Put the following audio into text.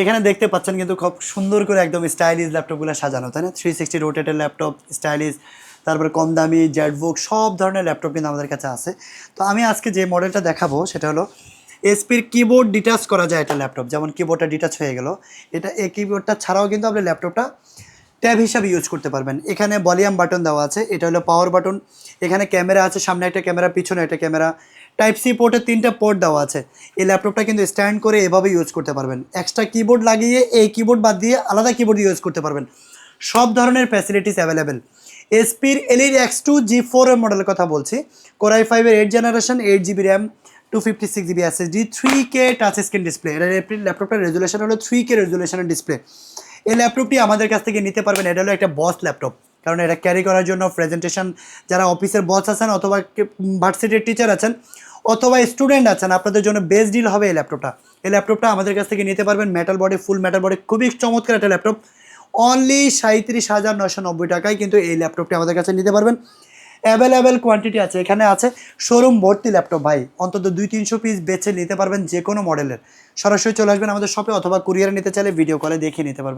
এখানে দেখতে পাচ্ছেন কিন্তু খুব সুন্দর করে একদম স্টাইলিশ ল্যাপটপগুলো সাজানো, তাই না? 360 রোটেটের ল্যাপটপ, স্টাইলিশ, তারপরে কম দামি, জেটবুক, সব ধরনের ল্যাপটপ কিন্তু আমাদের কাছে আছে। তো আমি আজকে যে মডেলটা দেখাবো সেটা হলো এসপির কিবোর্ড ডিটাচ করা যায় একটা ল্যাপটপ। যেমন কিবোর্ডটা ডিটাচ হয়ে গেল, এটা এই কিবোর্ডটা ছাড়াও কিন্তু আপনি ল্যাপটপটা ট্যাব হিসাবে ইউজ করতে পারবেন। এখানে ভলিউম বাটন দেওয়া আছে, এটা হলো পাওয়ার বাটন। এখানে ক্যামেরা আছে, সামনে একটা ক্যামেরা, পিছনে একটা ক্যামেরা। টাইপ সি পোর্টের 3টা পোর্ট দেওয়া আছে। এই ল্যাপটপটা কিন্তু স্ট্যান্ড করে এভাবে ইউজ করতে পারবেন। এক্সট্রা কিবোর্ড লাগিয়ে এই কিবোর্ড বাদ দিয়ে আলাদা কিবোর্ড ইউজ করতে পারবেন। সব ধরনের ফ্যাসিলিটিস অ্যাভেলেবেল। এসপির এলির X2 G4 এর মডেলের কথা বলছি। কোরাই 5-এর 8 generation, 8 GB RAM, 256 GB SSD, 3K touch screen display. এটা ল্যাপটপটার রেজুলেশন হলো 3K রেজুলেশনের ডিসপ্লে। এই ল্যাপটপটি আমাদের কাছ থেকে নিতে পারবেন। এটা হলো একটা বস ল্যাপটপ, কারণ এটা ক্যারি করার জন্য প্রেজেন্টেশন, যারা অফিসের বস আছেন অথবা ভার্সিটির টিচার আছেন অথবা স্টুডেন্ট আছেন, আপনাদের জন্য বেস্ট ডিল হবে এই ল্যাপটপটা। এই ল্যাপটপটা আমাদের কাছ থেকে নিতে পারবেন। মেটাল বডি, ফুল মেটাল বডি, খুবই চমৎকার একটা ল্যাপটপ। অনলি 37,990 টাকায় কিন্তু এই ল্যাপটপটি আমাদের কাছে নিতে পারবেন। অ্যাভেলেবেল কোয়ান্টিটি আছে, এখানে আছে শোরুম ভর্তি ল্যাপটপ ভাই। অন্তত 200-300 পিস বেছে নিতে পারবেন যে কোনো মডেলের। সরাসরি চলে আসবেন আমাদের শপে, অথবা কুরিয়ারে নিতে চাইলে ভিডিও কলে দেখিয়ে নিতে পারবেন।